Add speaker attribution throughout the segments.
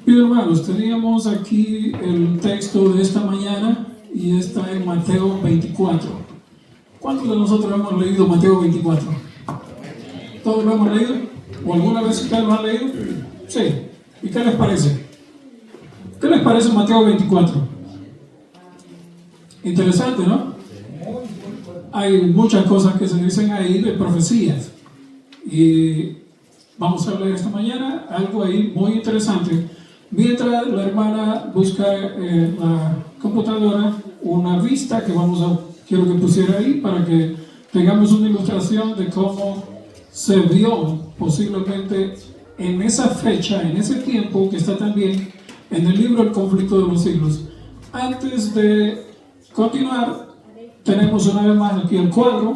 Speaker 1: Bien, hermanos, teníamos aquí el texto de esta mañana y está en Mateo 24. ¿Cuántos de nosotros hemos leído Mateo 24? ¿Todos lo hemos leído? ¿O alguna vez ustedes lo han leído? Sí. ¿Y qué les parece? ¿Qué les parece Mateo 24? Interesante, ¿no? Hay muchas cosas que se dicen ahí de profecías. Y vamos a leer esta mañana algo ahí muy interesante. Mientras la hermana busca en la computadora una vista que quiero que pusiera ahí para que tengamos una ilustración de cómo se vio posiblemente en esa fecha, en ese tiempo que está también en el libro El conflicto de los siglos. Antes de continuar, tenemos una vez más aquí el cuadro,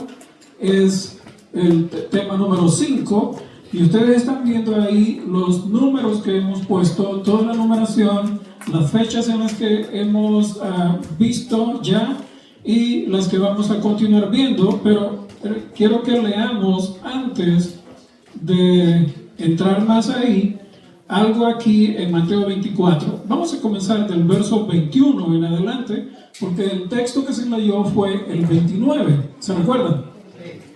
Speaker 1: es el tema número 5. Y ustedes están viendo ahí los números que hemos puesto, toda la numeración, las fechas en las que hemos visto ya y las que vamos a continuar viendo, pero quiero que leamos antes de entrar más ahí, algo aquí en Mateo 24. Vamos a comenzar del verso 21 en adelante, porque el texto que se leyó fue el 29, ¿se recuerdan?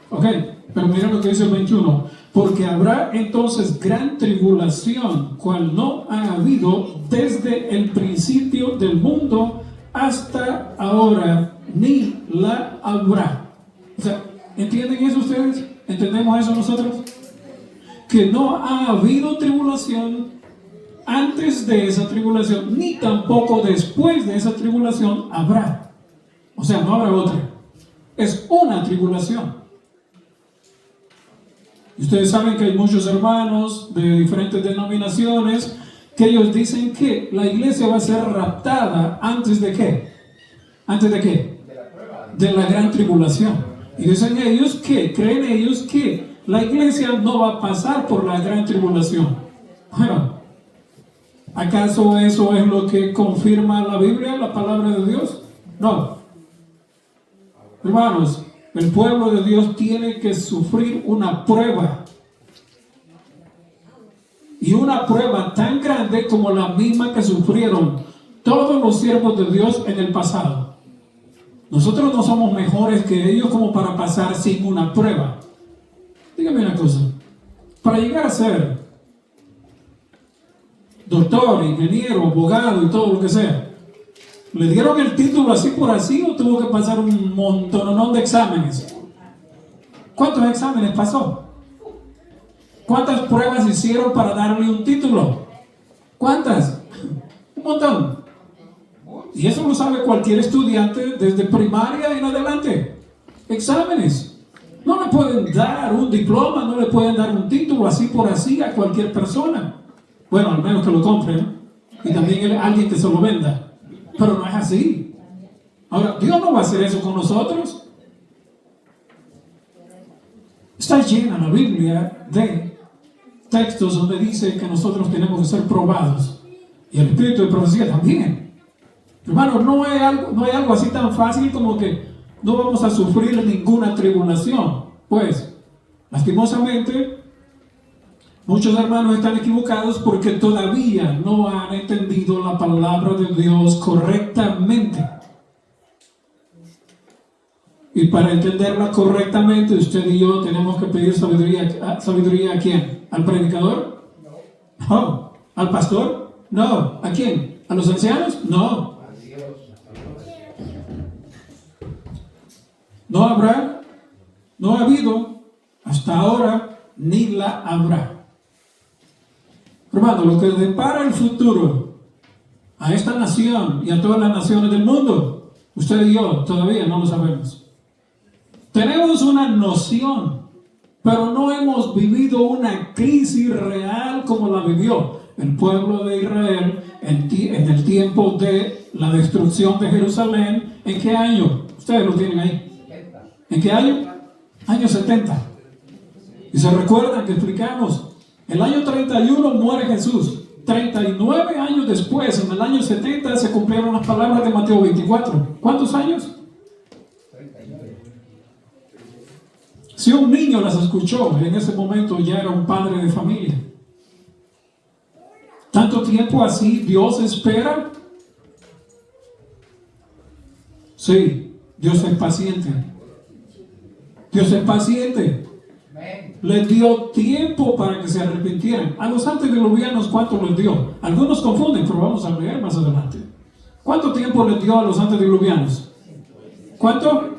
Speaker 1: Ok, pero miren lo que dice el 21. Porque habrá entonces gran tribulación, cual no ha habido desde el principio del mundo hasta ahora, ni la habrá. O sea, ¿entienden eso ustedes? ¿Entendemos eso nosotros? Que no ha habido tribulación antes de esa tribulación, ni tampoco después de esa tribulación habrá. O sea, no habrá otra. Es una tribulación. Y ustedes saben que hay muchos hermanos de diferentes denominaciones que ellos dicen que la iglesia va a ser raptada antes de ¿qué? ¿Antes de qué? De la gran tribulación. Y dicen ellos que, creen ellos que la iglesia no va a pasar por la gran tribulación. Bueno, ¿acaso eso es lo que confirma la Biblia, la palabra de Dios? No. Hermanos, el pueblo de Dios tiene que sufrir una prueba. Y una prueba tan grande como la misma que sufrieron todos los siervos de Dios en el pasado. Nosotros no somos mejores que ellos como para pasar sin una prueba. Dígame una cosa. Para llegar a ser doctor, ingeniero, abogado y todo lo que sea, ¿le dieron el título así por así o tuvo que pasar un montón de exámenes? ¿Cuántos exámenes pasó? ¿Cuántas pruebas hicieron para darle un título? ¿Cuántas? Un montón. Y eso lo sabe cualquier estudiante desde primaria en adelante. Exámenes. No le pueden dar un diploma, no le pueden dar un título así por así a cualquier persona. Bueno, al menos que lo compre, ¿no? Y también alguien que se lo venda. Pero no es así. Ahora, Dios no va a hacer eso con nosotros. Está llena la Biblia de textos donde dice que nosotros tenemos que ser probados. Y el espíritu de profecía también. Hermano, no hay algo así tan fácil como que no vamos a sufrir ninguna tribulación. Pues, lastimosamente, muchos hermanos están equivocados porque todavía no han entendido la palabra de Dios correctamente. Y para entenderla correctamente, usted y yo tenemos que pedir sabiduría. ¿Sabiduría a quién? ¿Al predicador? No. ¿Al pastor? No. ¿A quién? ¿A los ancianos? No. No habrá, no ha habido, hasta ahora, ni la habrá. Hermano, lo que depara el futuro a esta nación y a todas las naciones del mundo, usted y yo todavía no lo sabemos. Tenemos una noción, pero no hemos vivido una crisis real como la vivió el pueblo de Israel en el tiempo de la destrucción de Jerusalén. ¿En qué año? Ustedes lo tienen ahí. ¿En qué año? Año 70. Y se recuerdan que explicamos, el año 31 muere Jesús. 39 años después, en el año 70, se cumplieron las palabras de Mateo 24. ¿Cuántos años? Si un niño las escuchó, en ese momento ya era un padre de familia. ¿Tanto tiempo así Dios espera? Sí, Dios es paciente. Dios es paciente. Les dio tiempo para que se arrepintieran. A los antediluvianos, ¿cuánto les dio? Algunos confunden, pero vamos a leer más adelante. ¿Cuánto tiempo les dio a los antediluvianos? ¿Cuánto?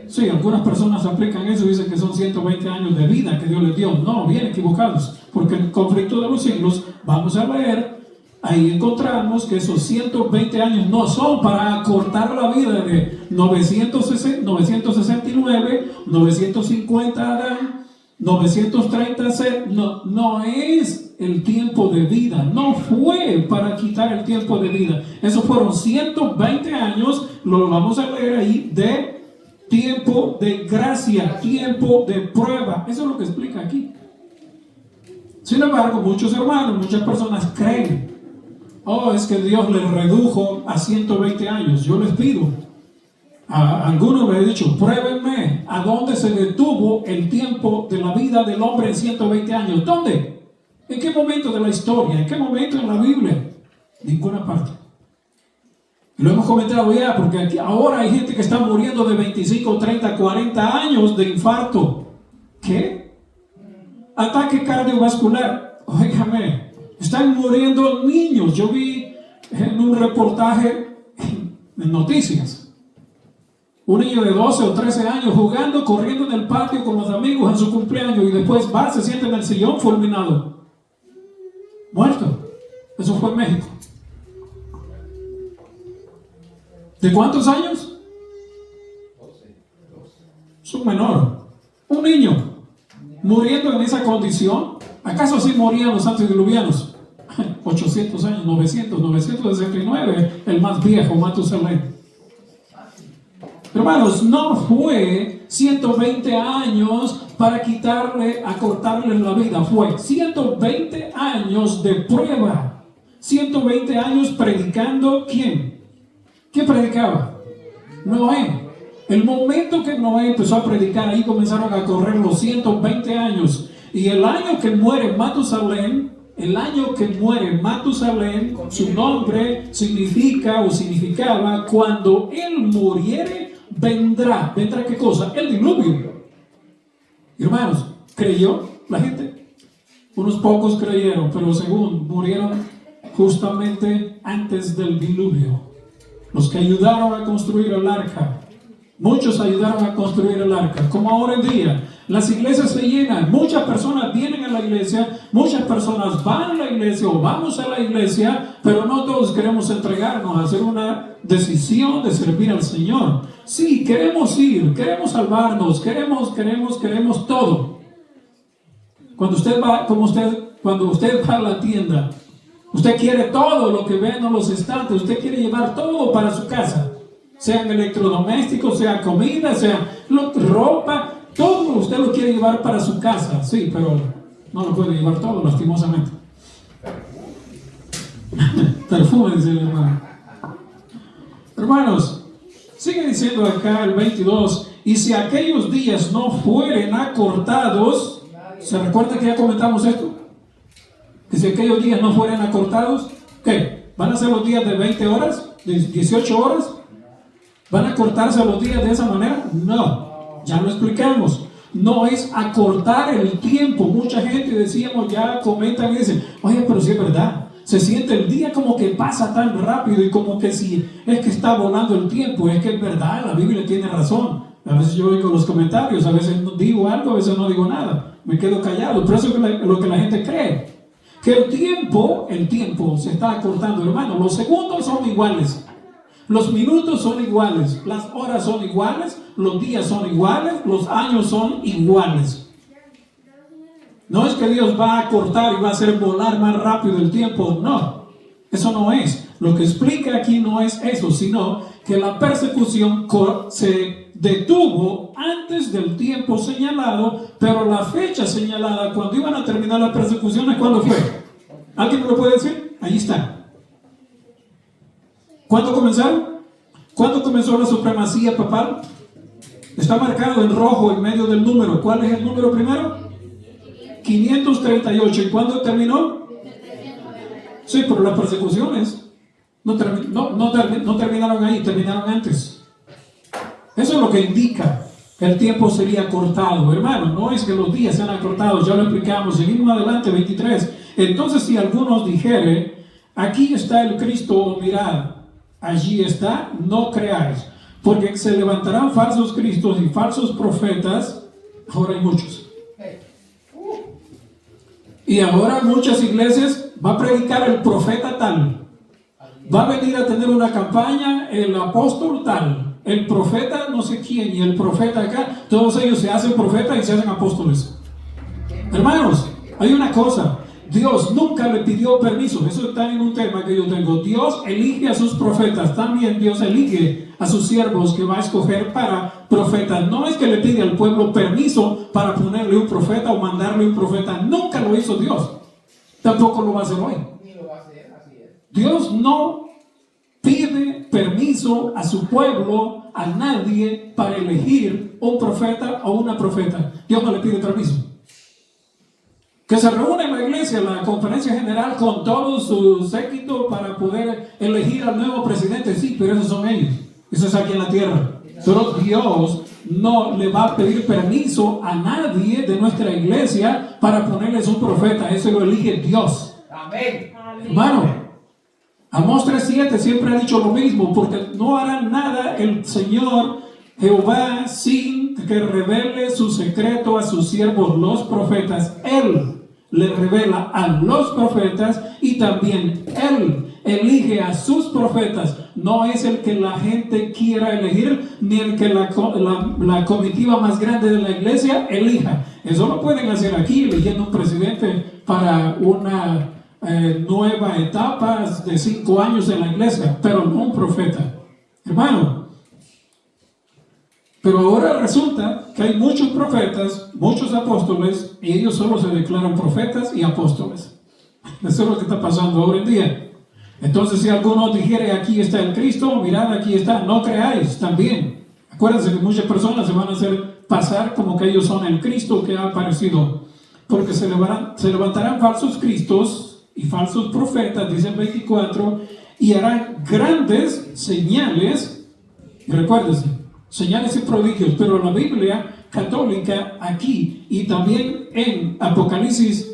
Speaker 1: Sí, algunas personas aplican eso y dicen que son 120 años de vida que Dios les dio. No, bien equivocados, porque en el conflicto de los siglos, vamos a leer, ahí encontramos que esos 120 años no son para acortar la vida de 969, 950 Adán, 930 Set. No es el tiempo de vida, no fue para quitar el tiempo de vida. Esos fueron 120 años, lo vamos a leer ahí, de tiempo de gracia, tiempo de prueba. Eso es lo que explica aquí. Sin embargo, muchos hermanos, muchas personas creen, oh, es que Dios les redujo a 120 años. Yo les pido, a algunos les he dicho, pruébenme a dónde se detuvo el tiempo de la vida del hombre en 120 años. ¿Dónde? ¿En qué momento de la historia? ¿En qué momento en la Biblia? Ninguna parte. Y lo hemos comentado ya, porque aquí ahora hay gente que está muriendo de 25, 30, 40 años de infarto. ¿Qué? Ataque cardiovascular. Óigame, están muriendo niños. Yo vi en un reportaje en noticias, un niño de 12 o 13 años jugando, corriendo en el patio con los amigos en su cumpleaños y después va, se sienta en el sillón fulminado. Muerto. Eso fue en México. ¿De cuántos años? 12. Es un menor. Un niño muriendo en esa condición. ¿Acaso así morían los antediluvianos? 800 años, 969, el más viejo, Matusalén. Hermanos, no fue 120 años para acortarles la vida. Fue 120 años de prueba. 120 años predicando, ¿quién? ¿Quién predicaba? Noé. El momento que Noé empezó a predicar, ahí comenzaron a correr los 120 años. Y el año que muere Matusalén, su nombre significaba cuando él muriere, vendrá ¿qué cosa? El diluvio. Hermanos, ¿creyó la gente? Unos pocos creyeron, pero según murieron justamente antes del diluvio. Los que ayudaron a construir el arca, muchos ayudaron a construir el arca. Como ahora en día, las iglesias se llenan, muchas personas vienen a la iglesia, muchas personas van a la iglesia o vamos a la iglesia, pero no todos queremos entregarnos a hacer una decisión de servir al Señor. Sí, queremos ir, queremos salvarnos, queremos todo. Cuando usted va a la tienda, usted quiere todo lo que ven en los estantes, usted quiere llevar todo para su casa, sean electrodomésticos, sea comida, sea ropa, todo usted lo quiere llevar para su casa. Sí, pero no lo puede llevar todo, lastimosamente. Perfume, dice el hermano. Hermanos, sigue diciendo acá el 22, y si aquellos días no fueren acortados, ¿se recuerda que ya comentamos esto? Que si aquellos días no fueran acortados, ¿qué? ¿Van a ser los días de 20 horas? ¿De 18 horas? ¿Van a cortarse los días de esa manera? No, ya lo explicamos. No es acortar el tiempo. Mucha gente, decíamos, ya comentan y dicen, oye, pero si es verdad, se siente el día como que pasa tan rápido y como que si es que está volando el tiempo. Es que es verdad, la Biblia tiene razón. A veces yo oigo los comentarios, a veces digo algo, a veces no digo nada, me quedo callado. Pero eso es lo que la gente cree, que el tiempo se está acortando. Hermano, los segundos son iguales, los minutos son iguales, las horas son iguales, los días son iguales, los años son iguales. No es que Dios va a cortar y va a hacer volar más rápido el tiempo, no, eso no es. Lo que explica aquí no es eso, sino que la persecución se detuvo antes del tiempo señalado, pero la fecha señalada cuando iban a terminar las persecuciones, ¿cuándo fue? ¿Alguien me lo puede decir? Ahí está. ¿Cuándo comenzaron? ¿Cuándo comenzó la supremacía papal? Está marcado en rojo en medio del número. ¿Cuál es el número primero? 538. ¿Y cuándo terminó? Sí, pero las persecuciones no terminaron ahí, terminaron antes. Eso es lo que indica. El tiempo sería cortado, hermano. No es que los días sean acortados, ya lo explicamos. Seguimos adelante, 23. Entonces, si algunos dijere, aquí está el Cristo, o mirad, allí está, no creáis, porque se levantarán falsos cristos y falsos profetas. Ahora hay muchos. Y ahora muchas iglesias va a predicar el profeta tal. Va a venir a tener una campaña el apóstol tal, el profeta no sé quién y el profeta acá. Todos ellos se hacen profetas y se hacen apóstoles. Hermanos, hay una cosa. Dios nunca le pidió permiso. Eso está en un tema que yo tengo. Dios elige a sus profetas. También Dios elige a sus siervos que va a escoger para profetas. No es que le pide al pueblo permiso para ponerle un profeta o mandarle un profeta. Nunca lo hizo Dios. Tampoco lo va a hacer hoy. Dios no pide permiso a su pueblo, a nadie, para elegir un profeta o una profeta. Dios no le pide permiso. Que se reúne en la iglesia, la conferencia general, con todo su séquito para poder elegir al nuevo presidente. Sí, pero esos son ellos. Eso es aquí en la tierra. Pero Dios no le va a pedir permiso a nadie de nuestra iglesia para ponerles un profeta. Eso lo elige Dios. Amén. Hermano, Amós 3:7 siempre ha dicho lo mismo, porque no hará nada el Señor Jehová sin que revele su secreto a sus siervos los profetas. Él le revela a los profetas y también Él elige a sus profetas. No es el que la gente quiera elegir, ni el que la comitiva más grande de la iglesia elija. Eso lo pueden hacer aquí, eligiendo un presidente para una nueva etapa de 5 años en la iglesia, pero no un profeta, hermano. Pero ahora resulta que hay muchos profetas, muchos apóstoles, y ellos solo se declaran profetas y apóstoles. Eso es lo que está pasando ahora en día. Entonces, si alguno dijere, aquí está el Cristo, mirad, aquí está, no creáis también. Acuérdense que muchas personas se van a hacer pasar como que ellos son el Cristo que ha aparecido, porque se levantarán falsos cristos y falsos profetas, dice el 24, y harán grandes señales. Y recuérdense, señales y prodigios, pero la Biblia católica aquí y también en Apocalipsis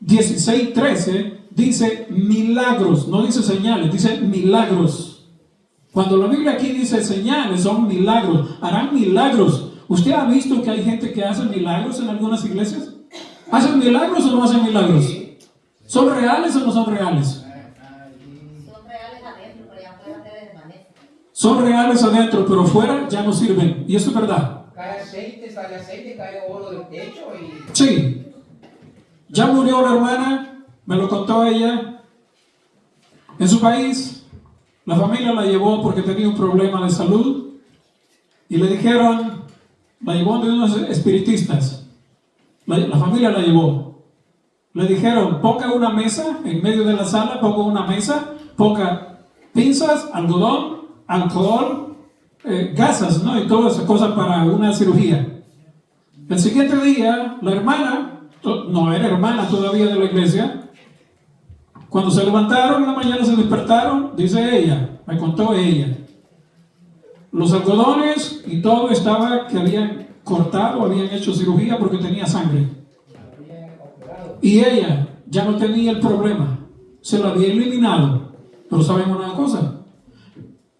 Speaker 1: 16:13 dice milagros, no dice señales, dice milagros. Cuando la Biblia aquí dice señales, son milagros, harán milagros. ¿Usted ha visto que hay gente que hace milagros en algunas iglesias? ¿Hacen milagros o no hacen milagros? ¿Son reales o no son reales?
Speaker 2: Son reales adentro, pero ya afuera se desvanecen.
Speaker 1: Son reales adentro, pero fuera ya no sirven. Y eso es verdad.
Speaker 3: Cae aceite, sale aceite, cae oro del techo y...
Speaker 1: Sí. Ya murió la hermana, me lo contó ella. En su país, la familia la llevó porque tenía un problema de salud. Y le dijeron, la llevó de unos espiritistas. La familia la llevó. Le dijeron, ponga una mesa en medio de la sala, ponga una mesa, ponga pinzas, algodón, alcohol, gasas, ¿no? Y todas esas cosas para una cirugía. El siguiente día, la hermana, no era hermana todavía de la iglesia, cuando se levantaron en la mañana, se despertaron, dice ella, me contó ella, los algodones y todo estaba que habían cortado, habían hecho cirugía porque tenía sangre. Y ella ya no tenía el problema, se lo había eliminado. Pero saben una cosa,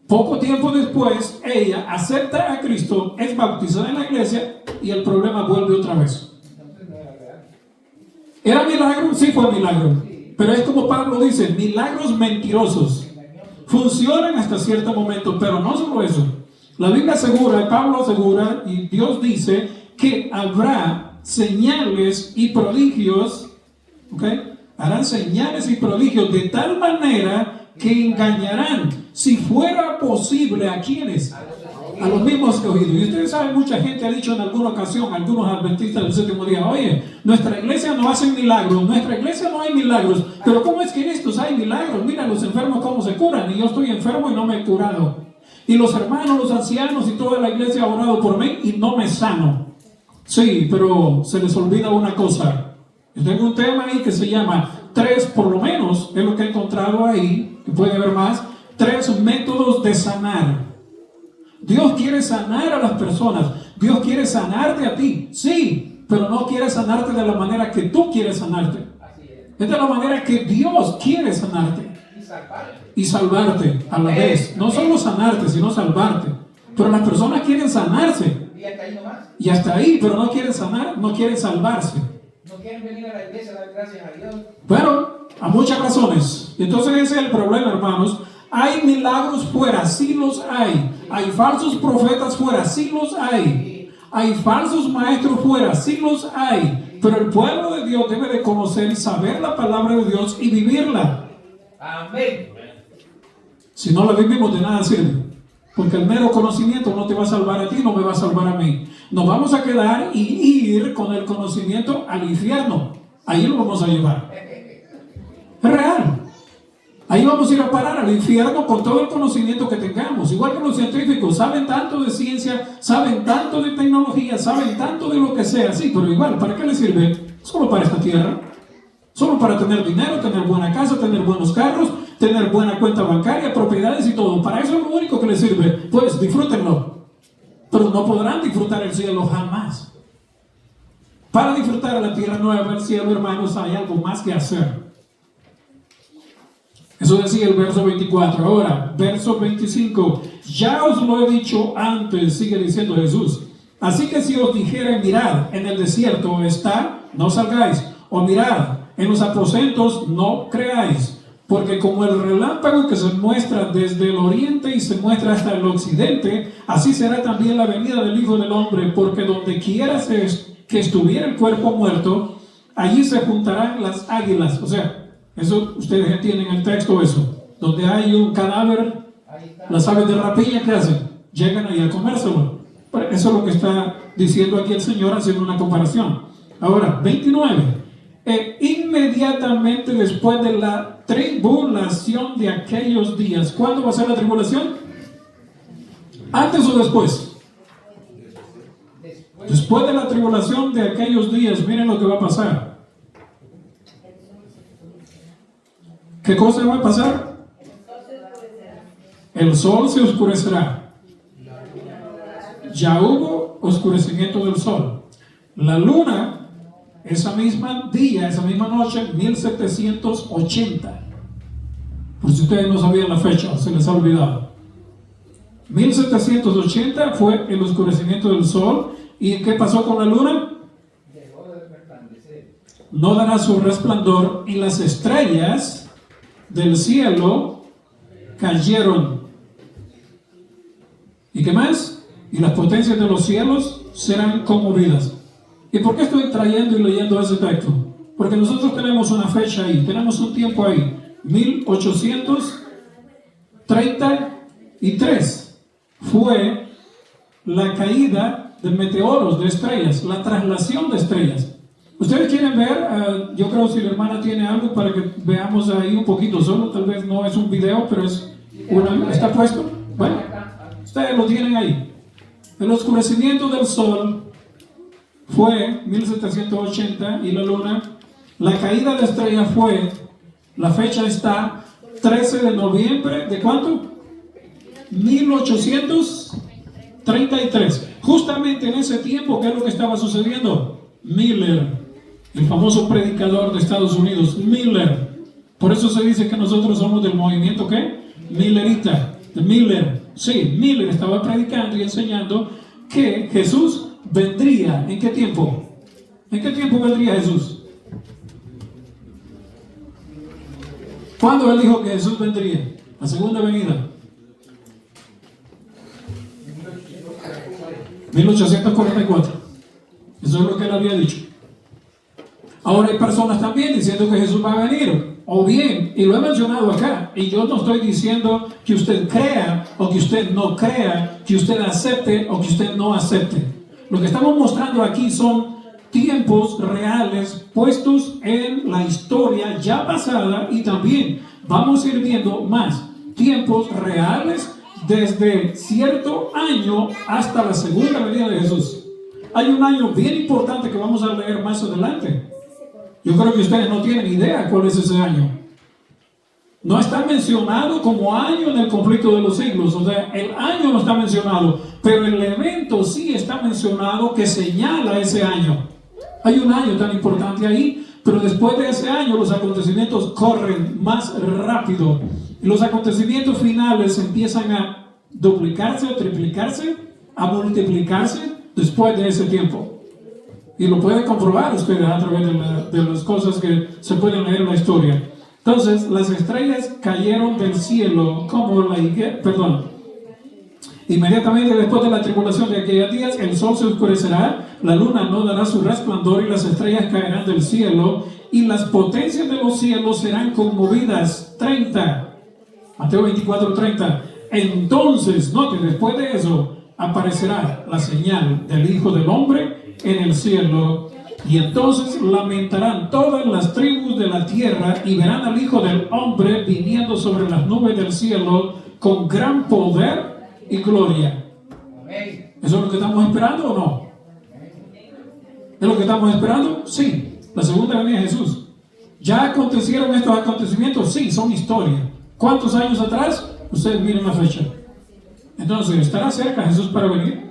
Speaker 1: poco tiempo después ella acepta a Cristo, es bautizada en la iglesia y el problema vuelve otra vez. ¿Era milagro? Sí, fue milagro. Pero es como Pablo dice, milagros mentirosos funcionan hasta cierto momento, pero no solo eso. La Biblia asegura, Pablo asegura y Dios dice que habrá señales y prodigios, ¿ok? Harán señales y prodigios de tal manera que engañarán, si fuera posible, ¿a quiénes? A los mismos escogidos. Y ustedes saben, mucha gente ha dicho en alguna ocasión, algunos adventistas del séptimo día, oye, nuestra iglesia no hace milagros, nuestra iglesia no hay milagros, pero ¿cómo es que en estos hay milagros? Mira los enfermos cómo se curan, y yo estoy enfermo y no me he curado. Y los hermanos, los ancianos y toda la iglesia ha orado por mí y no me sano. Sí, pero se les olvida una cosa. Yo tengo un tema ahí que se llama tres, por lo menos, es lo que he encontrado ahí, que puede haber más, tres métodos de sanar. Dios quiere sanar a las personas. Dios quiere sanarte a ti, sí, pero no quiere sanarte de la manera que tú quieres sanarte. Es de la manera que Dios quiere sanarte y salvarte a la vez. No solo sanarte, sino salvarte. Pero las personas quieren sanarse. Y hasta ahí, pero no quieren sanar, no quieren salvarse.
Speaker 3: No quieren venir a la iglesia a dar gracias a Dios.
Speaker 1: Bueno, a muchas razones. Entonces ese es el problema, hermanos. Hay milagros fuera, sí los hay. Hay falsos profetas fuera, sí los hay. Hay falsos maestros fuera, sí los hay. Pero el pueblo de Dios debe de conocer y saber la palabra de Dios y vivirla.
Speaker 3: Amén.
Speaker 1: Si no la vivimos, de nada sirve. Porque el mero conocimiento no te va a salvar a ti, no me va a salvar a mí. Nos vamos a quedar y ir con el conocimiento al infierno. Ahí lo vamos a llevar. Es real. Ahí vamos a ir a parar al infierno con todo el conocimiento que tengamos. Igual que los científicos, saben tanto de ciencia, saben tanto de tecnología, saben tanto de lo que sea. Sí, pero igual, ¿para qué les sirve? Solo para esta tierra. Solo para tener dinero, tener buena casa, tener buenos carros, tener buena cuenta bancaria, propiedades y todo. Para eso es lo único que les sirve. Pues disfrútenlo. Pero no podrán disfrutar el cielo jamás. Para disfrutar la tierra nueva, el cielo, hermanos, hay algo más que hacer. Eso decía el verso 24. Ahora, verso 25. Ya os lo he dicho antes, sigue diciendo Jesús. Así que si os dijere, mirad, en el desierto está, no salgáis. O mirad, en los aposentos no creáis. Porque como el relámpago que se muestra desde el oriente y se muestra hasta el occidente, así será también la venida del Hijo del Hombre. Porque donde quiera que estuviera el cuerpo muerto, allí se juntarán las águilas. O sea, eso ustedes entienden el texto, eso. Donde hay un cadáver, las aves de rapiña, ¿qué hacen? Llegan ahí a comérselo. Pero eso es lo que está diciendo aquí el Señor, haciendo una comparación. Ahora, 29. Inmediatamente después de la tribulación de aquellos días. ¿Cuándo va a ser la tribulación? ¿Antes o después? Después de la tribulación de aquellos días, miren lo que va a pasar. ¿Qué cosa va a pasar? El sol se oscurecerá. Ya hubo oscurecimiento del sol. La luna, esa misma día, esa misma noche, 1780. Por si ustedes no sabían la fecha, se les ha olvidado. 1780 fue el oscurecimiento del sol. ¿Y qué pasó con la luna? No dará su resplandor y las estrellas del cielo cayeron. ¿Y qué más? Y las potencias de los cielos serán conmovidas. ¿Y por qué estoy trayendo y leyendo ese texto? Porque nosotros tenemos una fecha ahí, tenemos un tiempo ahí. 1833 fue la caída de meteoros, de estrellas, la traslación de estrellas. Ustedes quieren ver, yo creo si la hermana tiene algo para que veamos ahí un poquito solo, tal vez no es un video, pero es ¿está puesto? Bueno, ustedes lo tienen ahí. El oscurecimiento del sol fue 1780 y la luna. La caída de estrellas fue, la fecha está 13 de noviembre, ¿de cuánto? 1833. Justamente en ese tiempo, ¿qué es lo que estaba sucediendo? Miller, el famoso predicador de Estados Unidos, Miller. Por eso se dice que nosotros somos del movimiento, ¿qué? Millerita, de Miller. Sí, Miller estaba predicando y enseñando que Jesús vendría. ¿En qué tiempo? ¿En qué tiempo vendría Jesús? ¿Cuándo él dijo que Jesús vendría? La segunda venida. 1844. Eso es lo que él había dicho. Ahora hay personas también diciendo que Jesús va a venir. O bien, y lo he mencionado acá, y yo no estoy diciendo que usted crea o que usted no crea, que usted acepte o que usted no acepte. Lo que estamos mostrando aquí son tiempos reales puestos en la historia ya pasada, y también vamos a ir viendo más tiempos reales desde cierto año hasta la segunda venida de Jesús. Hay un año bien importante que vamos a leer más adelante. Yo creo que ustedes no tienen idea cuál es ese año. No está mencionado como año en el conflicto de los siglos, o sea, el año no está mencionado, pero el evento sí está mencionado que señala ese año. Hay un año tan importante ahí, pero después de ese año los acontecimientos corren más rápido. Y los acontecimientos finales empiezan a duplicarse o triplicarse, a multiplicarse después de ese tiempo. Y lo pueden comprobar ustedes a través de las cosas que se pueden leer en la historia. Entonces, las estrellas cayeron del cielo como inmediatamente después de la tribulación de aquellos días, el sol se oscurecerá, la luna no dará su resplandor y las estrellas caerán del cielo y las potencias de los cielos serán conmovidas. 30. Mateo 24:30. Entonces, note, después de eso, aparecerá la señal del Hijo del Hombre en el cielo. Y entonces lamentarán todas las tribus de la tierra y verán al Hijo del Hombre viniendo sobre las nubes del cielo con gran poder y gloria. ¿Eso es lo que estamos esperando o no? ¿Es lo que estamos esperando? Sí. La segunda venida de Jesús. ¿Ya acontecieron estos acontecimientos? Sí, son historia. ¿Cuántos años atrás? Ustedes miren la fecha. Entonces, ¿estará cerca Jesús para venir?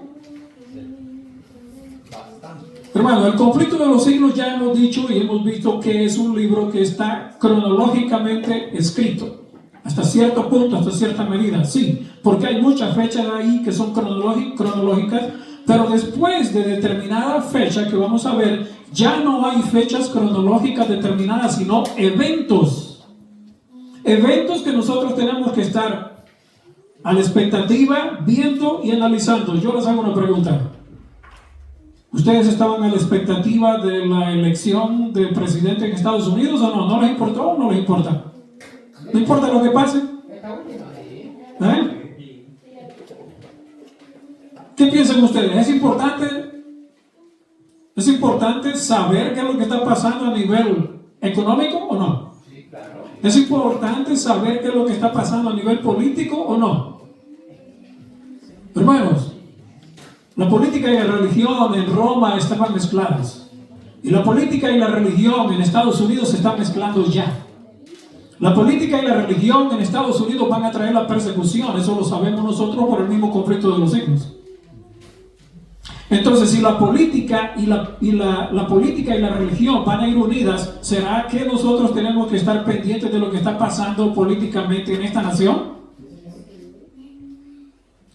Speaker 1: Hermano, el conflicto de los siglos ya hemos dicho y hemos visto que es un libro que está cronológicamente escrito. Hasta cierto punto, hasta cierta medida, sí. Porque hay muchas fechas ahí que son cronológicas, pero después de determinada fecha que vamos a ver, ya no hay fechas cronológicas determinadas, sino eventos. Eventos que nosotros tenemos que estar a la expectativa, viendo y analizando. Yo les hago una pregunta. ¿Ustedes estaban a la expectativa de la elección de presidente en Estados Unidos o no? ¿No les importó o no les importa? ¿No importa lo que pase? ¿Eh? ¿Qué piensan ustedes? ¿Es importante saber qué es lo que está pasando a nivel económico o no? ¿Es importante saber qué es lo que está pasando a nivel político o no? Hermanos, la política y la religión en Roma estaban mezcladas. Y la política y la religión en Estados Unidos se están mezclando ya. La política y la religión en Estados Unidos van a traer la persecución. Eso lo sabemos nosotros por el mismo conflicto de los siglos. Entonces, si la política y la política y la religión van a ir unidas, ¿será que nosotros tenemos que estar pendientes de lo que está pasando políticamente en esta nación?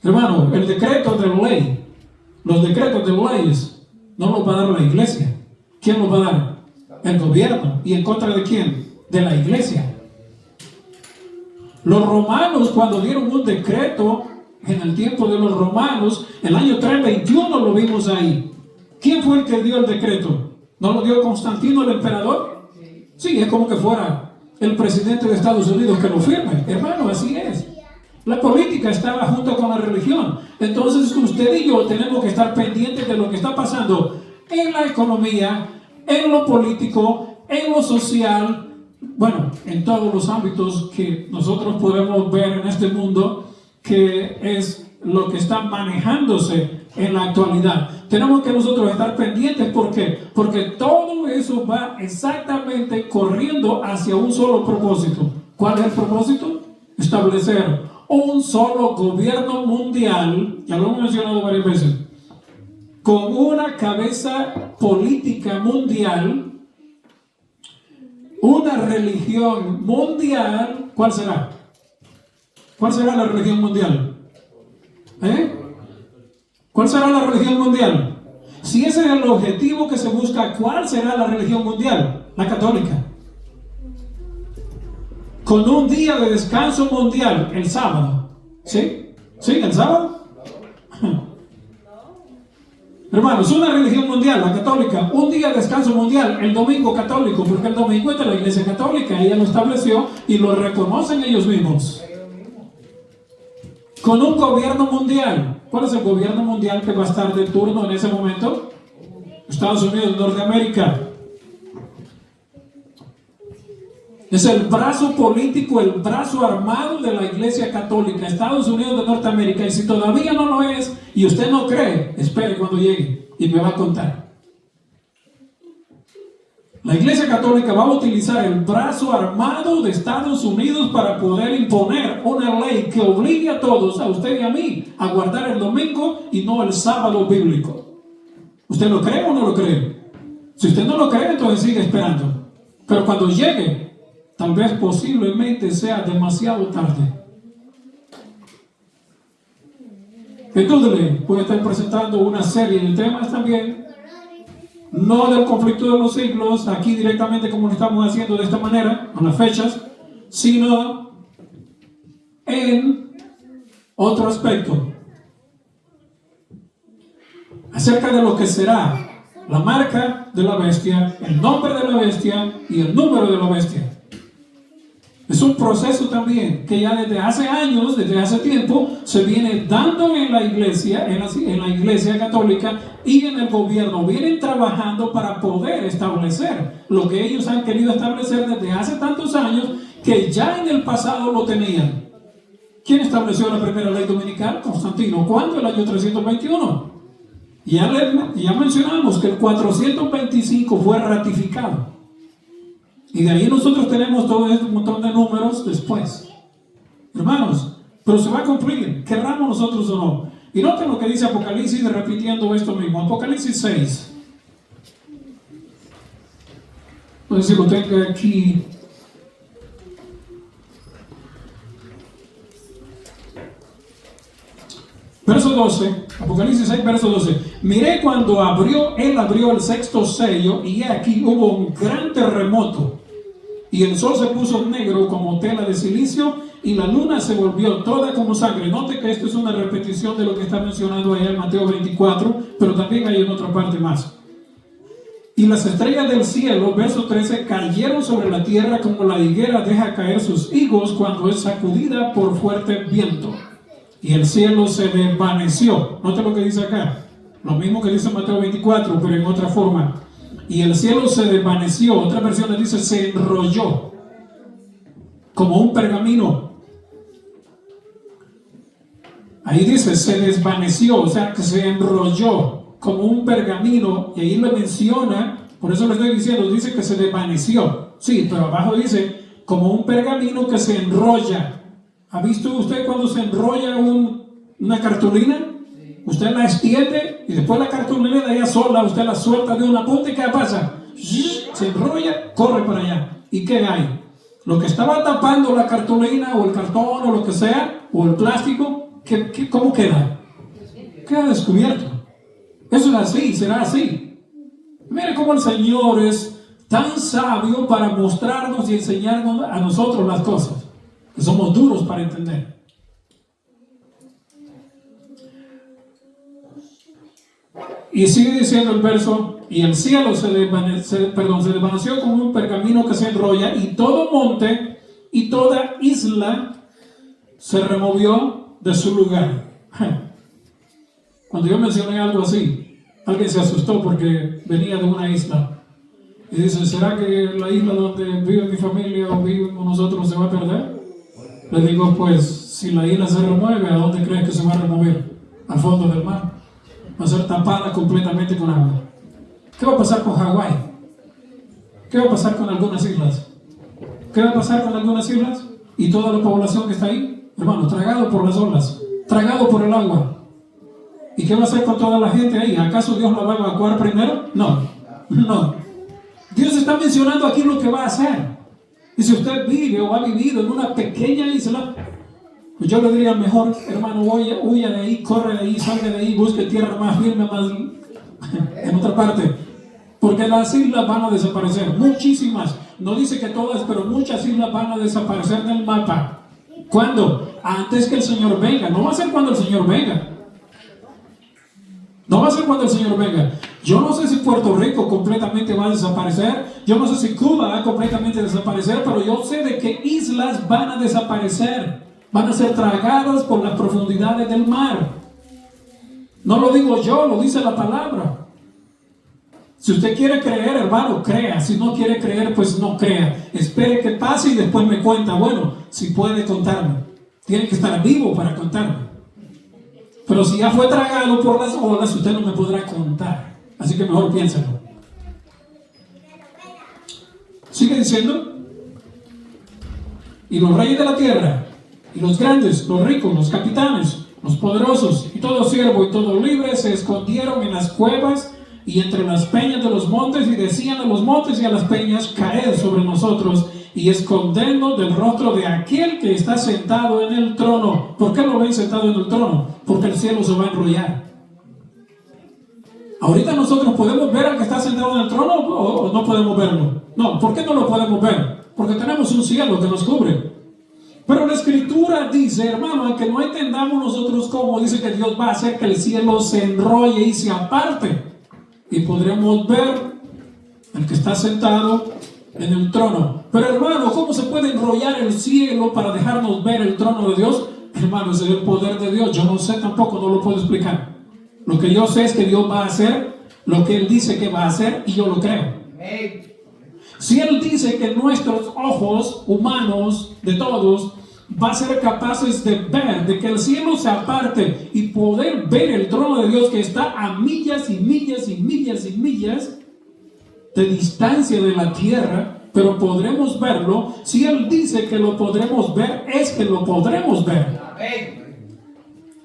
Speaker 1: Hermano, el decreto de ley, los decretos de leyes, no los va a dar la iglesia. ¿Quién los va a dar? El gobierno. ¿Y en contra de quién? De la iglesia. Los romanos, cuando dieron un decreto, en el tiempo de los romanos, el año 321 lo vimos ahí. ¿Quién fue el que dio el decreto? ¿No lo dio Constantino, el emperador? Sí, es como que fuera el presidente de Estados Unidos que lo firme. Hermano, así es. La política estaba junto con la religión. Entonces usted y yo tenemos que estar pendientes de lo que está pasando en la economía, en lo político, en lo social, bueno, en todos los ámbitos que nosotros podemos ver en este mundo, que es lo que está manejándose en la actualidad. Tenemos que nosotros estar pendientes. ¿Por qué? Porque todo eso va exactamente corriendo hacia un solo propósito. ¿Cuál es el propósito? Establecer un solo gobierno mundial, ya lo hemos mencionado varias veces, con una cabeza política mundial, una religión mundial. ¿Cuál será? ¿Cuál será la religión mundial? ¿Cuál será la religión mundial? Si ese es el objetivo que se busca, ¿cuál será la religión mundial? La católica. Con un día de descanso mundial, el sábado. ¿Sí? ¿Sí? ¿El sábado? Hermanos, una religión mundial, la católica, un día de descanso mundial, el domingo católico, porque el domingo es de la iglesia católica, ella lo estableció y lo reconocen ellos mismos. Con un gobierno mundial. ¿Cuál es el gobierno mundial que va a estar de turno en ese momento? Estados Unidos de Norteamérica. Es el brazo político, el brazo armado de la iglesia católica, Estados Unidos de Norteamérica. Y si todavía no lo es y usted no cree, espere cuando llegue y me va a contar. La Iglesia Católica va a utilizar el brazo armado de Estados Unidos para poder imponer una ley que obligue a todos, a usted y a mí, a guardar el domingo y no el sábado bíblico. ¿Usted lo cree o no lo cree? Si usted no lo cree, entonces sigue esperando. Pero cuando llegue, tal vez posiblemente sea demasiado tarde. Entonces, voy a estar presentando una serie de temas también. No del conflicto de los siglos, aquí directamente como lo estamos haciendo de esta manera, con las fechas, sino en otro aspecto. Acerca de lo que será la marca de la bestia, el nombre de la bestia y el número de la bestia. Es un proceso también que ya desde hace años, desde hace tiempo, se viene dando en la iglesia, en la iglesia católica y en el gobierno. Vienen trabajando para poder establecer lo que ellos han querido establecer desde hace tantos años que ya en el pasado lo tenían. ¿Quién estableció la primera ley dominical? Constantino. ¿Cuándo? El año 321. Ya mencionamos que el 425 fue ratificado. Y de ahí nosotros tenemos todo este montón de números después. Hermanos, pero se va a cumplir, querramos nosotros o no. Y noten lo que dice Apocalipsis, repitiendo esto mismo. Apocalipsis 6. No sé si lo tengo aquí. Verso 12, Apocalipsis 6, verso 12. Miré cuando él abrió el sexto sello, y aquí hubo un gran terremoto. Y el sol se puso negro como tela de silicio, y la luna se volvió toda como sangre. Note que esto es una repetición de lo que está mencionando allá en Mateo 24, pero también hay en otra parte más. Y las estrellas del cielo, verso 13, cayeron sobre la tierra como la higuera deja caer sus higos cuando es sacudida por fuerte viento. Y el cielo se desvaneció. Note lo que dice acá. Lo mismo que dice Mateo 24, pero en otra forma. Y el cielo se desvaneció. Otra versión le dice se enrolló. Como un pergamino. Ahí dice se desvaneció. O sea que se enrolló como un pergamino. Y ahí lo menciona. Por eso le estoy diciendo. Dice que se desvaneció. Sí, pero abajo dice como un pergamino que se enrolla. ¿Ha visto usted cuando se enrolla una cartulina? Usted la extiende y después la cartulina de ella sola, usted la suelta de una punta y ¿qué pasa? Se enrolla, corre para allá. ¿Y qué hay? Lo que estaba tapando la cartulina o el cartón o lo que sea, o el plástico, ¿cómo queda? Queda descubierto. Eso es así, será así. Mire cómo el Señor es tan sabio para mostrarnos y enseñarnos a nosotros las cosas. Que somos duros para entender. Y sigue diciendo el verso, y el cielo se desvaneció como un pergamino que se enrolla, y todo monte y toda isla se removió de su lugar. Cuando yo mencioné algo así, alguien se asustó porque venía de una isla. Y dice, ¿será que la isla donde vive mi familia o vivimos nosotros se va a perder? Le digo, pues, si la isla se remueve, ¿a dónde crees que se va a remover? Al fondo del mar. Va a ser tapada completamente con agua. ¿Qué va a pasar con Hawái? ¿Qué va a pasar con algunas islas? ¿Qué va a pasar con algunas islas? Y toda la población que está ahí, hermano, tragado por las olas, tragado por el agua. ¿Y qué va a hacer con toda la gente ahí? ¿Acaso Dios la va a evacuar primero? No, no. Dios está mencionando aquí lo que va a hacer. Y si usted vive o ha vivido en una pequeña isla, pues yo le diría mejor, hermano, huya de ahí, corre de ahí, salga de ahí, busque tierra más firme, más en otra parte. Porque las islas van a desaparecer, muchísimas. No dice que todas, pero muchas islas van a desaparecer del mapa. ¿Cuándo? Antes que el Señor venga. No va a ser cuando el Señor venga. No va a ser cuando el Señor venga. Yo no sé si Puerto Rico completamente va a desaparecer. Yo no sé si Cuba va a completamente desaparecer. Pero yo sé de que islas van a desaparecer. Van a ser tragadas por las profundidades del mar. No lo digo yo, lo dice la palabra. Si usted quiere creer, hermano, crea. Si no quiere creer, pues no crea. Espere que pase y después me cuenta. Bueno, si puede contarme. Tiene que estar vivo para contarme. Pero si ya fue tragado por las olas, usted no me podrá contar. Así que mejor piénsalo. Sigue diciendo. Y los reyes de la tierra, y los grandes, los ricos, los capitanes, los poderosos, y todo siervo y todo libre se escondieron en las cuevas y entre las peñas de los montes, y decían a los montes y a las peñas: caed sobre nosotros y escondernos del rostro de aquel que está sentado en el trono. ¿Por qué lo ven sentado en el trono? Porque el cielo se va a enrollar. Ahorita nosotros podemos ver al que está sentado en el trono, o no podemos verlo. No, ¿por qué no lo podemos ver? Porque tenemos un cielo que nos cubre. Pero la escritura dice, hermano, que no entendamos nosotros cómo dice que Dios va a hacer que el cielo se enrolle y se aparte, y podremos ver al que está sentado en el trono. Pero hermano, ¿cómo se puede enrollar el cielo para dejarnos ver el trono de Dios? Hermano, ese es el poder de Dios. Yo no sé tampoco, no lo puedo explicar. Lo que yo sé es que Dios va a hacer lo que Él dice que va a hacer, y yo lo creo. Si Él dice que nuestros ojos humanos, de todos, va a ser capaces de ver, de que el cielo se aparte y poder ver el trono de Dios que está a millas y millas y millas y millas de distancia de la tierra, pero podremos verlo. Si Él dice que lo podremos ver, es que lo podremos ver.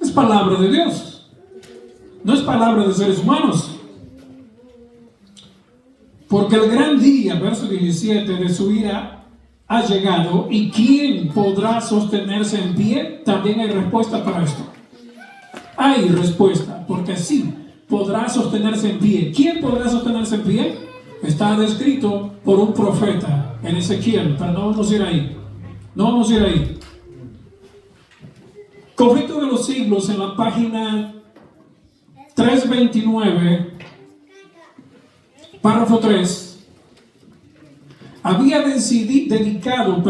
Speaker 1: Es palabra de Dios, no es palabra de seres humanos. Porque el gran día, verso 17, de su ira ha llegado, y ¿quién podrá sostenerse en pie? También hay respuesta para esto. Hay respuesta, porque sí, podrá sostenerse en pie. ¿Quién podrá sostenerse en pie? Está descrito por un profeta en Ezequiel, pero no vamos a ir ahí. No vamos a ir ahí. Conflicto de los siglos, en la página 329, párrafo 3. Había dedicado,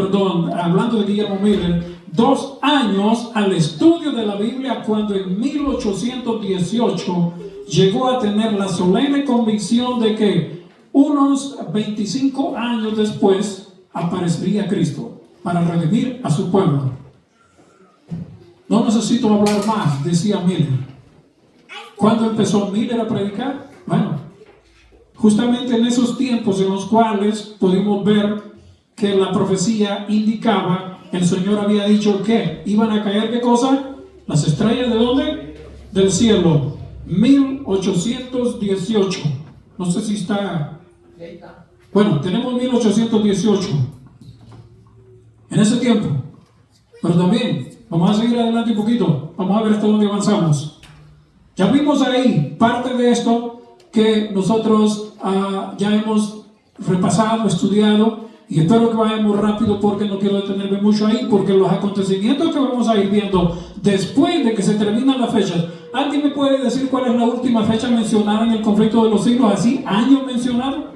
Speaker 1: hablando de Guillermo Miller, 2 años al estudio de la Biblia, cuando en 1818 llegó a tener la solemne convicción de que unos 25 años después aparecería Cristo para redimir a su pueblo. No necesito hablar más, decía Miller. ¿Cuándo empezó Miller a predicar? Bueno, justamente en esos tiempos en los cuales pudimos ver que la profecía indicaba, el Señor había dicho que iban a caer, ¿qué cosa? Las estrellas, ¿de dónde? Del cielo. 1818. No sé si está. Bueno, tenemos 1818. En ese tiempo. Pero también, vamos a seguir adelante un poquito. Vamos a ver hasta dónde avanzamos. Ya vimos ahí parte de esto que nosotros ya hemos repasado, estudiado, y espero que vayamos rápido porque no quiero detenerme mucho ahí, porque los acontecimientos que vamos a ir viendo después de que se terminan las fechas. ¿Alguien me puede decir cuál es la última fecha mencionada en el conflicto de los siglos? Así, año mencionado.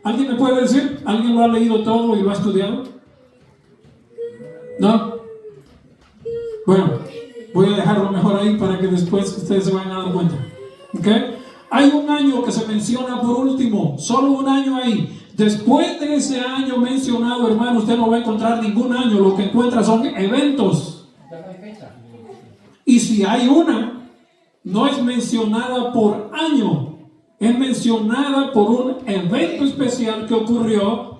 Speaker 1: ¿Alguien me puede decir? ¿Alguien lo ha leído todo y lo ha estudiado? ¿No? Bueno, voy a dejarlo mejor ahí para que después ustedes se vayan a dar cuenta. ¿Ok? Hay un año que se menciona por último, solo un año ahí. Después de ese año mencionado, hermano, usted no va a encontrar ningún año. Lo que encuentra son eventos. Y si hay una, no es mencionada por año, es mencionada por un evento especial que ocurrió,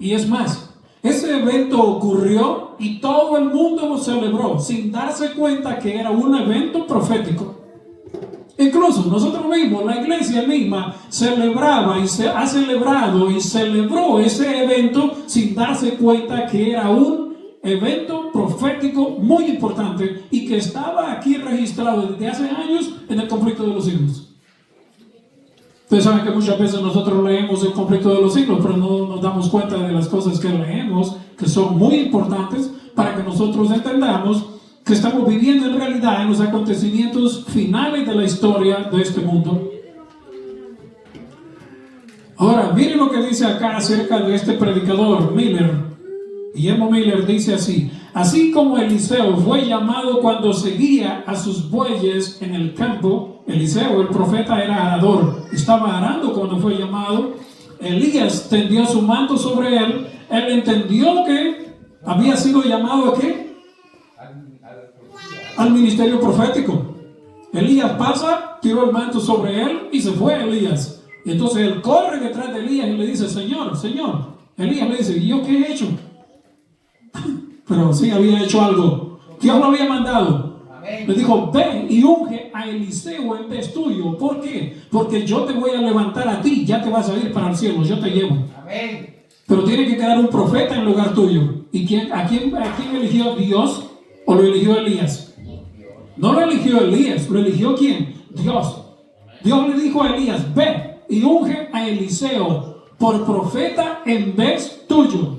Speaker 1: y es más, ese evento ocurrió y todo el mundo lo celebró sin darse cuenta que era un evento profético. Incluso nosotros mismos, la iglesia misma, celebraba y se ha celebrado y celebró ese evento sin darse cuenta que era un evento profético muy importante y que estaba aquí registrado desde hace años en el conflicto de los siglos. Ustedes saben que muchas veces nosotros leemos el conflicto de los siglos, pero no nos damos cuenta de las cosas que leemos, que son muy importantes para que nosotros entendamos que estamos viviendo en realidad en los acontecimientos finales de la historia de este mundo. Ahora, miren lo que dice acá acerca de este predicador, Miller. Guillermo Miller dice así: así como Eliseo fue llamado cuando seguía a sus bueyes en el campo. Eliseo, el profeta, era arador, estaba arando cuando fue llamado. Elías tendió su manto sobre él. Él entendió que había sido llamado ¿a qué? Al ministerio profético. Elías pasa, tiró el manto sobre él y se fue Elías. Y entonces él corre detrás de Elías y le dice, Señor, Señor. Elías le dice, ¿y yo qué he hecho? Pero sí había hecho algo. Dios lo había mandado. Le dijo, ve y unge a Eliseo en vez tuyo. ¿Por qué? Porque yo te voy a levantar a ti, ya te vas a ir para el cielo, yo te llevo.
Speaker 3: Amén.
Speaker 1: Pero tiene que quedar un profeta en lugar tuyo. ¿Y a quién eligió Dios o lo eligió Elías? No lo eligió Elías, lo eligió ¿quién? Dios. Dios le dijo a Elías, ve y unge a Eliseo por profeta en vez tuyo.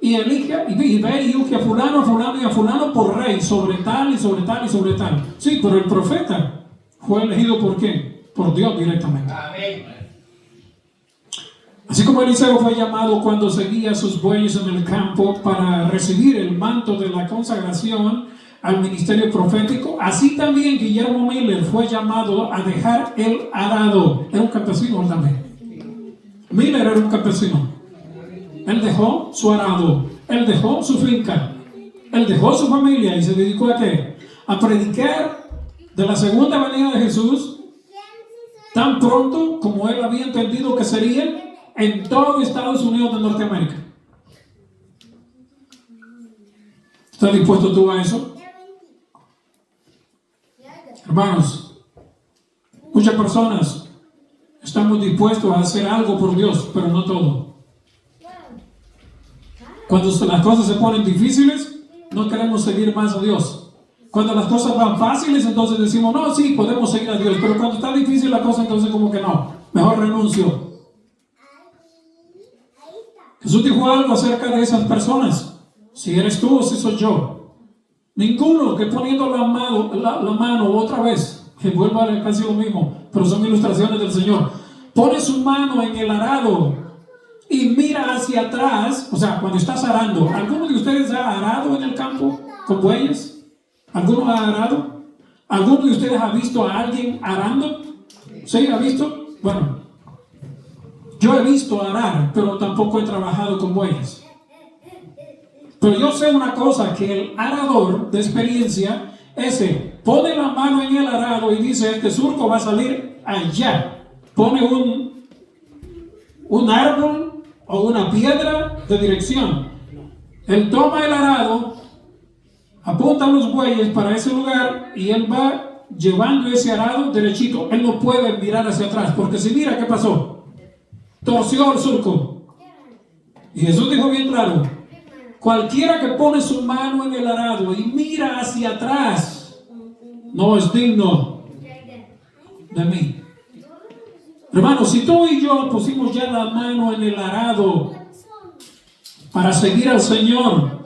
Speaker 1: Y elige, y ve y unge a fulano, a fulano y a fulano por rey, sobre tal y sobre tal y sobre tal. Sí, pero el profeta fue elegido ¿por qué? Por Dios directamente.
Speaker 3: Amén.
Speaker 1: Así como Eliseo fue llamado cuando seguía sus bueyes en el campo para recibir el manto de la consagración al ministerio profético, así también Guillermo Miller fue llamado a dejar el arado. Era un campesino también. Miller era un campesino. Él dejó su arado, él dejó su finca, él dejó su familia y se dedicó ¿a qué? A predicar de la segunda venida de Jesús tan pronto como él había entendido que sería en todo Estados Unidos de Norteamérica. ¿Estás dispuesto tú a eso? Hermanos, muchas personas estamos dispuestos a hacer algo por Dios, pero no todo. Cuando las cosas se ponen difíciles, no queremos seguir más a Dios. Cuando las cosas van fáciles, entonces decimos, no, sí, podemos seguir a Dios. Pero cuando está difícil la cosa, entonces como que no, mejor renuncio. Jesús dijo algo acerca de esas personas. Si eres tú o si soy yo. Ninguno que poniendo la mano otra vez, que vuelva a casi lo mismo, pero son ilustraciones del Señor, pone su mano en el arado y mira hacia atrás. O sea, cuando estás arando, ¿alguno de ustedes ha arado en el campo con bueyes? ¿Alguno ha arado? ¿Alguno de ustedes ha visto a alguien arando? ¿Sí? ¿Ha visto? Bueno, yo he visto arar, pero tampoco he trabajado con bueyes. Pero yo sé una cosa, que el arador de experiencia, ese pone la mano en el arado y dice, este surco va a salir allá. Pone un árbol o una piedra de dirección. Él toma el arado, apunta los bueyes para ese lugar y él va llevando ese arado derechito. Él no puede mirar hacia atrás, porque si mira, ¿qué pasó? Torció el surco. Y Jesús dijo bien claro, cualquiera que pone su mano en el arado y mira hacia atrás, no es digno de mí. Hermanos, si tú y yo pusimos ya la mano en el arado para seguir al Señor,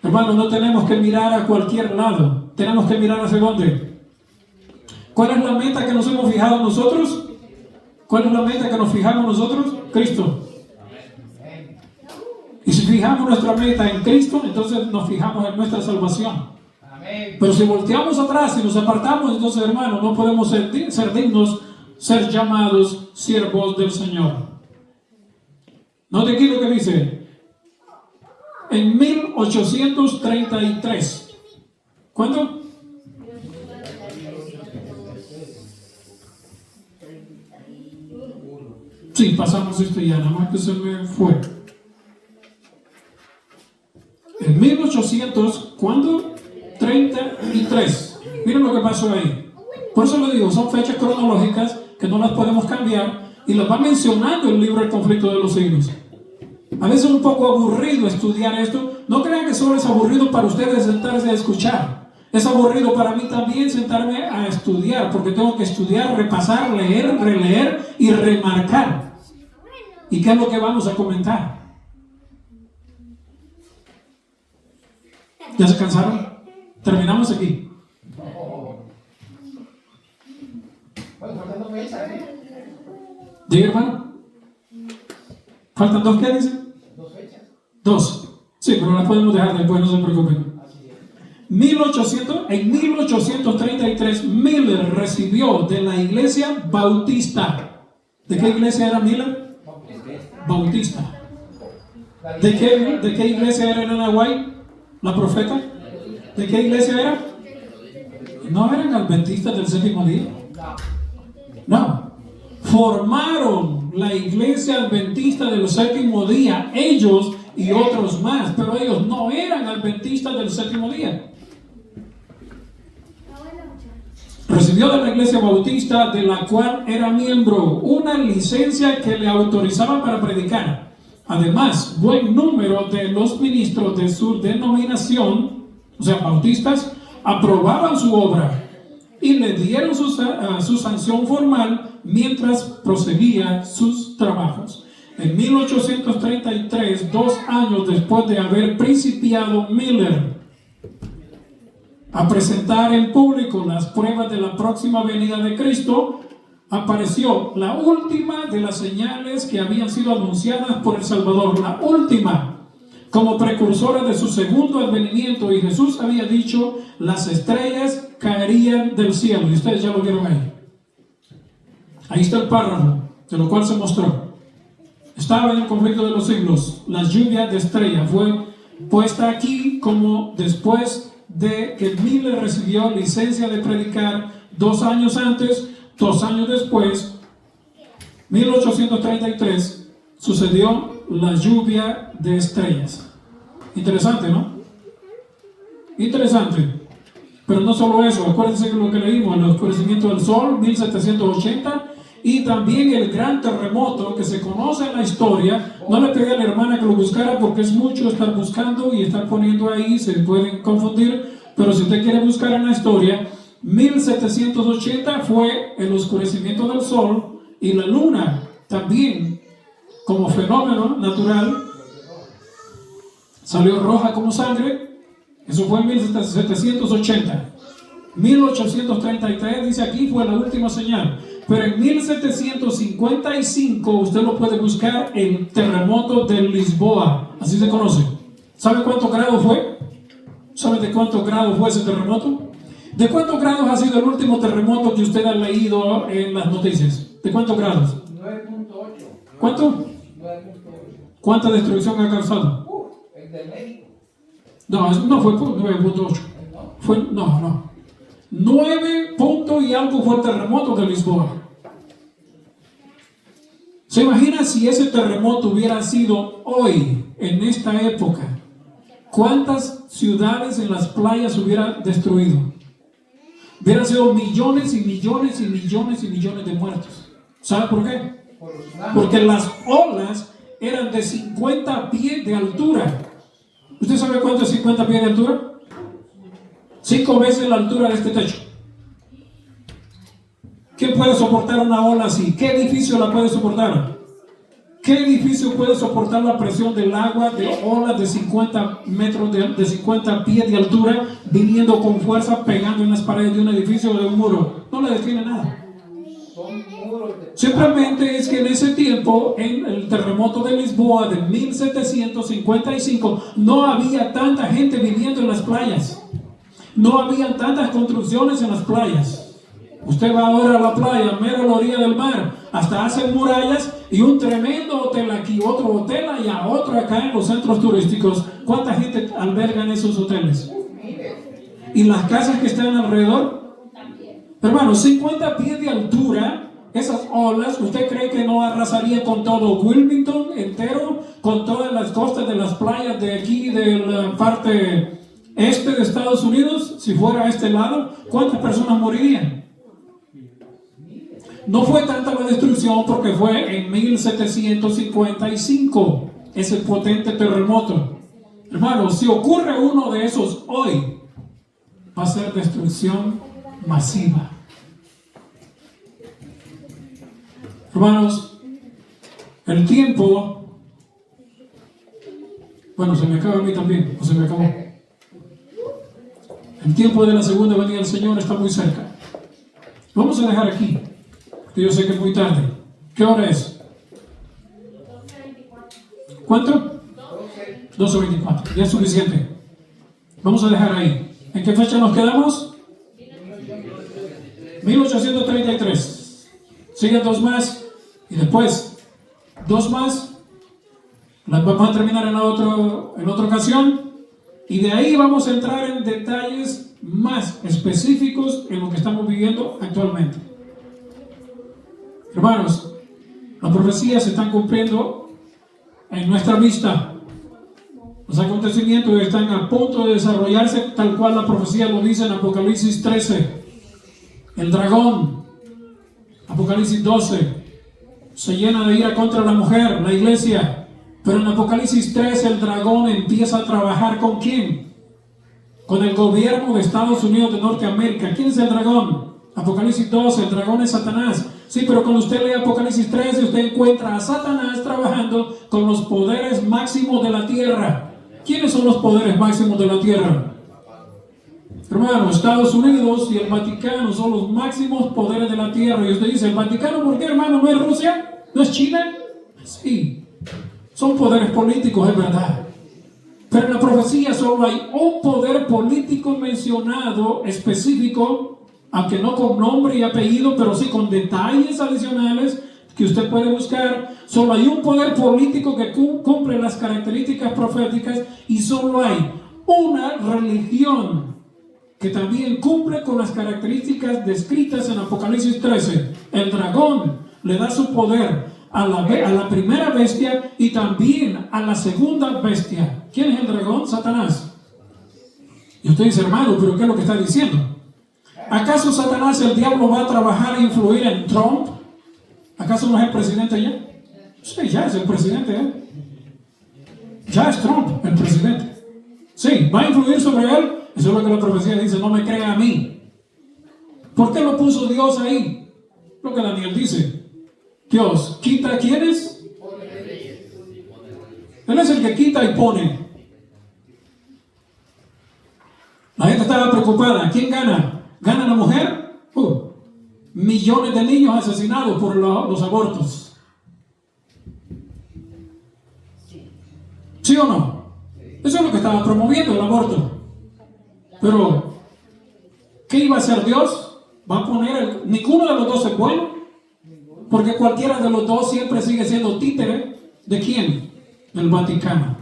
Speaker 1: hermanos, no tenemos que mirar a cualquier lado. Tenemos que mirar hacia dónde. ¿Cuál es la meta que nos hemos fijado nosotros? ¿Cuál es la meta que nos fijamos nosotros? Cristo. Y si fijamos nuestra meta en Cristo, entonces nos fijamos en nuestra salvación. Pero si volteamos atrás y nos apartamos, entonces, hermanos, no podemos ser dignos, ser llamados siervos del Señor. Note aquí lo que dice. En 1833. ¿Cuándo? Sí, pasamos esto ya, nada más que se me fue. En 1800, ¿cuándo? 33. Miren lo que pasó ahí. Por eso lo digo, son fechas cronológicas que no las podemos cambiar y las va mencionando el libro El Conflicto de los Siglos. A veces es un poco aburrido estudiar esto. No crean que solo es aburrido para ustedes sentarse a escuchar. Es aburrido para mí también sentarme a estudiar, porque tengo que estudiar, repasar, leer, releer y remarcar. ¿Y qué es lo que vamos a comentar? ¿Ya se cansaron? Terminamos aquí. Diga, hermano. ¿Faltan dos qué dicen? Dos. Sí, pero las podemos dejar después, no se preocupen. En 1833, Miller recibió de la iglesia bautista. ¿De qué iglesia era Miller? Bautista. ¿De qué iglesia era Elena White? ¿La profeta? ¿De qué iglesia era? ¿No eran adventistas del séptimo día? No. formaron la iglesia adventista del séptimo día, ellos y otros más, pero ellos no eran adventistas del séptimo día. Recibió de la iglesia bautista, de la cual era miembro, una licencia que le autorizaba para predicar. Además, buen número de los ministros de su denominación, o sea, bautistas, aprobaban su obra y le dieron su sanción formal mientras proseguía sus trabajos. En 1833, 2 años después de haber principiado Miller a presentar en público las pruebas de la próxima venida de Cristo, apareció la última de las señales que habían sido anunciadas por el Salvador, la última, como precursora de su segundo advenimiento. Y Jesús había dicho: las estrellas caerían del cielo. Y ustedes ya lo vieron ahí. Ahí está el párrafo de lo cual se mostró. Estaba en el conflicto de los siglos. La lluvia de estrellas fue puesta aquí como después de que Miller recibió licencia de predicar 2 años antes. 2 años después, 1833, sucedió la lluvia de estrellas. Interesante, ¿no? Interesante. Pero no solo eso, acuérdense que lo que leímos, el oscurecimiento del sol, 1780, y también el gran terremoto que se conoce en la historia. No le pedí a la hermana que lo buscara porque es mucho estar buscando y estar poniendo ahí, se pueden confundir, pero si usted quiere buscar en la historia, 1780 fue el oscurecimiento del sol y la luna también, como fenómeno natural, salió roja como sangre. Eso fue en 1780. 1833 dice aquí fue la última señal. Pero en 1755 usted lo puede buscar, el terremoto de Lisboa, así se conoce. ¿Sabe cuántos grados fue? ¿Sabe de cuántos grados fue ese terremoto? ¿De cuántos grados ha sido el último terremoto que usted ha leído en las noticias? ¿De cuántos grados?
Speaker 3: 9.8.
Speaker 1: ¿Cuánto?
Speaker 3: 9.8.
Speaker 1: ¿Cuánta destrucción ha causado?
Speaker 3: El de México.
Speaker 1: No, no fue 9.8. Fue, no. 9 puntos y algo fue el terremoto de Lisboa. ¿Se imagina si ese terremoto hubiera sido hoy, en esta época? ¿Cuántas ciudades en las playas hubiera destruido? Hubieran sido millones y millones y millones y millones de muertos. ¿Sabe por qué? Porque las olas eran de 50 pies de altura. ¿Usted sabe cuánto es 50 pies de altura? 5 veces la altura de este techo. ¿Qué puede soportar una ola así? ¿Qué edificio la puede soportar? ¿Qué edificio puede soportar la presión del agua de olas de 50 metros, de 50 pies de altura, viniendo con fuerza, pegando en las paredes de un edificio o de un muro? No le detiene nada. Simplemente es que en ese tiempo, en el terremoto de Lisboa de 1755, no había tanta gente viviendo en las playas. No había tantas construcciones en las playas. Usted va ahora a la playa, mera a la orilla del mar, hasta hacen murallas y un tremendo hotel aquí, otro hotel allá, otro acá en los centros turísticos. ¿Cuánta gente albergan esos hoteles? ¿Y las casas que están alrededor? Hermano, 50 pies de altura, esas olas, ¿usted cree que no arrasaría con todo Wilmington entero, con todas las costas de las playas de aquí, de la parte este de Estados Unidos? Si fuera a este lado, ¿cuántas personas morirían? No fue tanta la destrucción porque fue en 1755 ese potente terremoto. Hermano, si ocurre uno de esos hoy, va a ser destrucción masiva. Hermanos, el tiempo, bueno, se me acaba a mí también, o se me acabó. El tiempo de la segunda venida del Señor está muy cerca. Vamos a dejar aquí, que yo sé que es muy tarde. ¿Qué hora es? 12:24. ¿Cuánto? 12:24. Ya es suficiente. Vamos a dejar ahí. ¿En qué fecha nos quedamos? 1833. Siguen 2 más. Y después, 2 más. Las vamos a terminar en otra ocasión. Y de ahí vamos a entrar en detalles más específicos en lo que estamos viviendo actualmente. Hermanos, las profecías se están cumpliendo en nuestra vista. Los acontecimientos están a punto de desarrollarse tal cual la profecía lo dice en Apocalipsis 13. El dragón, Apocalipsis 12, se llena de ira contra la mujer, la iglesia. Pero en Apocalipsis 13 el dragón empieza a trabajar ¿con quién? Con el gobierno de Estados Unidos de Norteamérica. ¿Quién es el dragón? Apocalipsis 12, el dragón es Satanás. Sí, pero cuando usted lee Apocalipsis 13, usted encuentra a Satanás trabajando con los poderes máximos de la tierra. ¿Quiénes son los poderes máximos de la tierra? Hermano, Estados Unidos y el Vaticano son los máximos poderes de la tierra. Y usted dice, ¿el Vaticano por qué, hermano? ¿No es Rusia? ¿No es China? Sí, son poderes políticos, es verdad. Pero en la profecía solo hay un poder político mencionado específico, aunque no con nombre y apellido, pero sí con detalles adicionales que usted puede buscar. Solo hay un poder político que cumple las características proféticas, y solo hay una religión que también cumple con las características descritas en Apocalipsis 13. El dragón le da su poder a la primera bestia y también a la segunda bestia. ¿Quién es el dragón? Satanás. Y usted dice, hermano, ¿pero qué es lo que está diciendo? ¿Acaso Satanás, el diablo, va a trabajar e influir en Trump? ¿Acaso no es el presidente ya? Sí, ya es el presidente, ¿eh? Ya es Trump el presidente. Sí, ¿va a influir sobre él? Eso es lo que la profecía dice, no me crea a mí. ¿Por qué lo puso Dios ahí? Lo que Daniel dice. Dios quita a ¿quiénes? Él es el que quita y pone. La gente estaba preocupada. ¿Quién gana? ¿Gana la mujer? Millones de niños asesinados por los abortos. ¿Sí o no? Eso es lo que estaba promoviendo, el aborto. Pero, ¿qué iba a hacer Dios? ¿Va a poner ninguno de los dos es bueno? Porque cualquiera de los dos siempre sigue siendo títere. ¿De quién? Del Vaticano.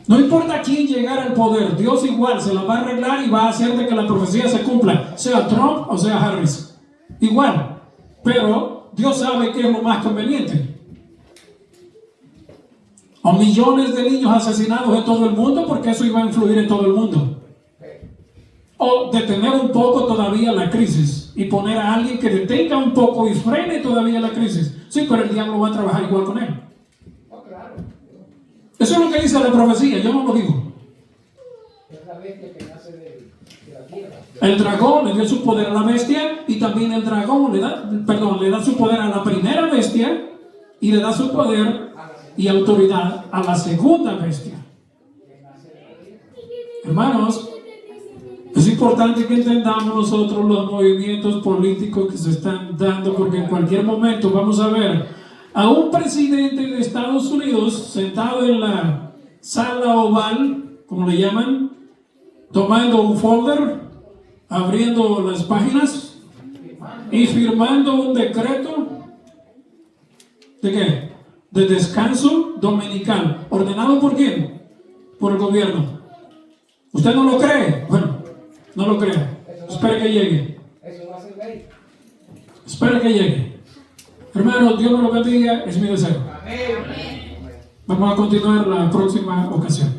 Speaker 1: No importa quién llegara al poder, Dios igual se la va a arreglar y va a hacer de que la profecía se cumpla, sea Trump o sea Harris. Igual. Pero Dios sabe qué es lo más conveniente. O millones de niños asesinados en todo el mundo, porque eso iba a influir en todo el mundo. O detener un poco todavía la crisis y poner a alguien que detenga un poco y frene todavía la crisis. Sí, pero el diablo va a trabajar igual con él. Eso es lo que dice la profecía, yo no lo digo. El dragón le dio su poder a la bestia, y también el dragón le da su poder a la primera bestia, y le da su poder y autoridad a la segunda bestia. Hermanos, es importante que entendamos nosotros los movimientos políticos que se están dando, porque en cualquier momento vamos a ver a un presidente de Estados Unidos sentado en la sala oval, como le llaman, tomando un folder, abriendo las páginas y firmando un decreto ¿de qué? De descanso dominical. ¿Ordenado por quién? Por el gobierno. ¿Usted no lo cree? Bueno, no lo crea. Espere que llegue. Espere que llegue. Hermanos, Dios me lo bendiga, es mi deseo. Vamos a continuar la próxima ocasión.